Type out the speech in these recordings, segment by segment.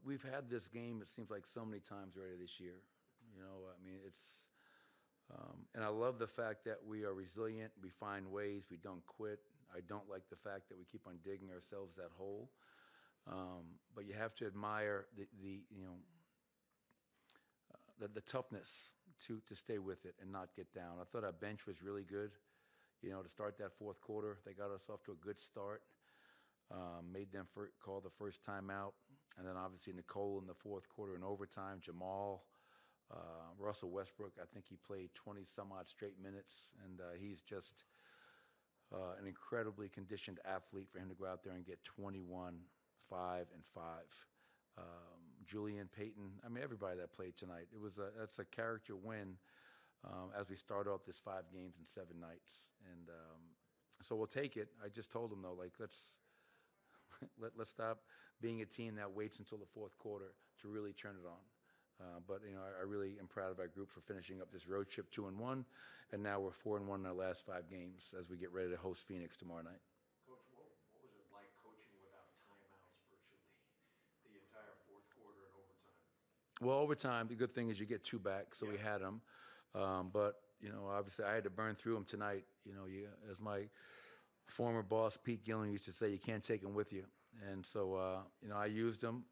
We've had this game, it seems like so many times already this year. I mean, and I love the fact that we are resilient, we find ways, we don't quit. I don't like the fact that we keep on digging ourselves that hole. But you have to admire the toughness to stay with it and not get down. I thought our bench was really good, to start that fourth quarter. They got us off to a good start. Made them call the first timeout, and then obviously Nicole in the fourth quarter in overtime. Jamal, Russell Westbrook, I think he played 20 some odd straight minutes, and he's just an incredibly conditioned athlete for him to go out there and get 21, 5, and 5. Julian, Peyton, I mean everybody that played tonight. That's a character win as we start off this 5 games in 7 nights, and so we'll take it. I just told them though, like let's stop being a team that waits until the fourth quarter to really turn it on. But I really am proud of our group for finishing up this road trip 2-1, and now we're 4-1 in our last 5 games as we get ready to host Phoenix tomorrow night. Coach, what was it like coaching without timeouts virtually the entire fourth quarter and overtime? Well, overtime, the good thing is you get 2 back, so we had them. But obviously I had to burn through them tonight. As my former boss, Pete Gillen, used to say, you can't take them with you. And so, I used them.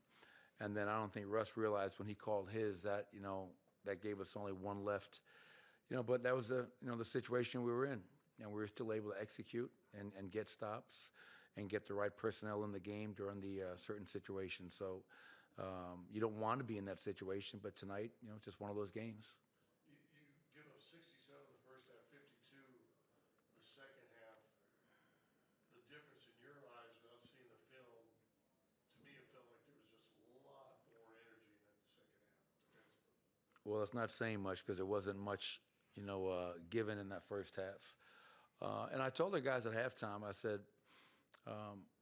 And then I don't think Russ realized when he called his that, that gave us only 1 left. But that was the situation we were in. And we were still able to execute and get stops and get the right personnel in the game during the certain situations. So you don't want to be in that situation, but tonight, it's just one of those games. You give up 67 the first half, 52 the second half. The difference in your eyes without seeing the film, to me it felt like there was just a lot more energy in that second half defensively. Well, it's not saying much because there wasn't much, given in that first half. And I told the guys at halftime, I said,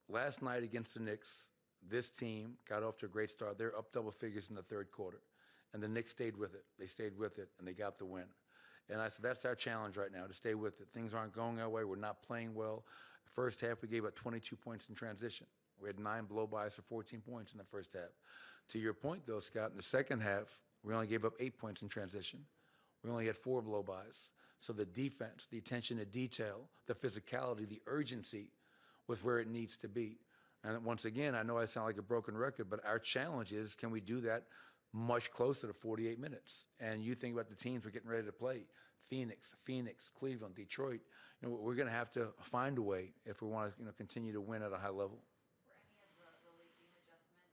last night against the Knicks, this team got off to a great start. They're up double figures in the third quarter. And the Knicks stayed with it. They stayed with it, and they got the win. And I said, that's our challenge right now, to stay with it. Things aren't going our way. We're not playing well. First half, we gave up 22 points in transition. We had 9 blow-bys for 14 points in the first half. To your point, though, Scott, in the second half, we only gave up 8 points in transition. We only had 4 blow-bys. So the defense, the attention to detail, the physicality, the urgency was where it needs to be. And once again, I know I sound like a broken record, but our challenge is, can we do that much closer to 48 minutes? And you think about the teams we're getting ready to play, Phoenix, Cleveland, Detroit. We're going to have to find a way if we want to continue to win at a high level. Were any of the late game adjustments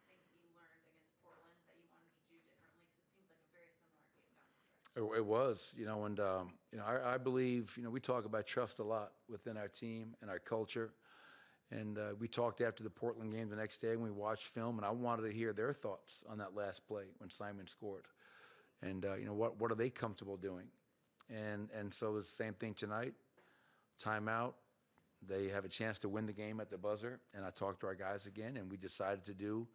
things that you learned against Portland that you wanted to do differently? Because it seemed like a very similar game down the stretch. It was, and I believe, we talk about trust a lot within our team and our culture. And we talked after the Portland game the next day, and we watched film, and I wanted to hear their thoughts on that last play when Simon scored. And, what are they comfortable doing? And so it was the same thing tonight. Timeout. They have a chance to win the game at the buzzer, and I talked to our guys again, and we decided to do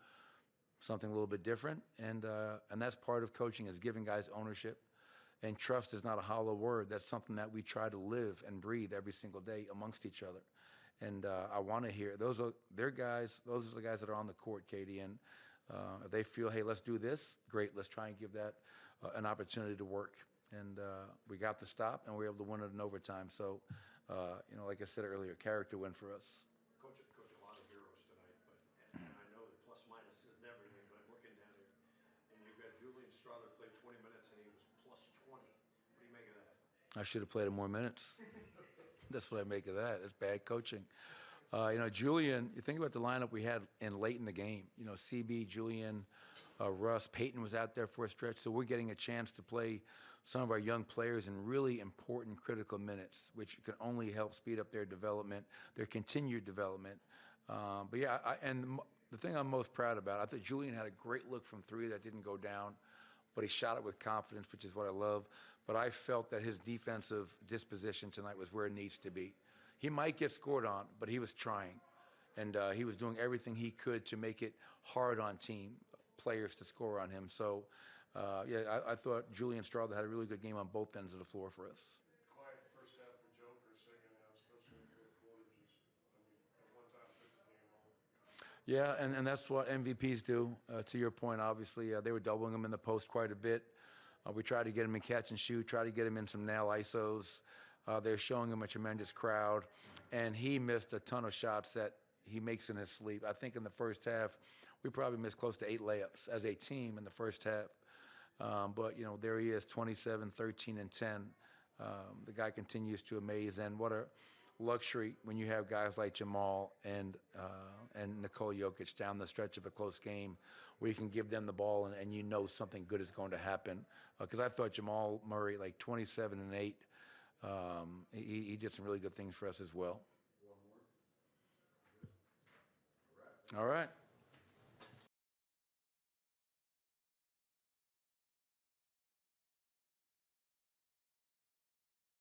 something a little bit different. And that's part of coaching, is giving guys ownership. And trust is not a hollow word. That's something that we try to live and breathe every single day amongst each other. And I want to hear, those are the guys that are on the court, Katie. And if they feel, hey, let's do this, great, let's try and give that an opportunity to work. And we got the stop, and we were able to win it in overtime. So, like I said earlier, character win for us. Coach, a lot of heroes tonight, but and I know that plus minus isn't everything, but I'm looking down here, and you've got Julian Strother played 20 minutes, and he was plus 20. What do you make of that? I should have played him more minutes. That's what I make of that. It's bad coaching. Julian, you think about the lineup we had in late in the game. CB, Julian, Russ, Peyton was out there for a stretch. So we're getting a chance to play some of our young players in really important, critical minutes, which can only help speed up their development, their continued development. But yeah, and the thing I'm most proud about, I thought Julian had a great look from 3 that didn't go down, but he shot it with confidence, which is what I love. But I felt that his defensive disposition tonight was where it needs to be. He might get scored on, but he was trying. And he was doing everything he could to make it hard on team players to score on him. So, I thought Julian Strother had a really good game on both ends of the floor for us. Quiet first half for Joker, second half, especially in the fourth quarter, at one time took the game over. Yeah, and that's what MVPs do. To your point, obviously, they were doubling him in the post quite a bit. We tried to get him in catch and shoot, try to get him in some nail ISOs. They're showing him a tremendous crowd, and he missed a ton of shots that he makes in his sleep. I think in the first half, we probably missed close to 8 layups as a team in the first half. But, you know, there he is, 27, 13, and 10. The guy continues to amaze, and what a luxury when you have guys like Jamal and Nikola Jokic down the stretch of a close game where you can give them the ball and you know something good is going to happen. Because I thought Jamal Murray, like 27 and 8, he did some really good things for us as well. All right.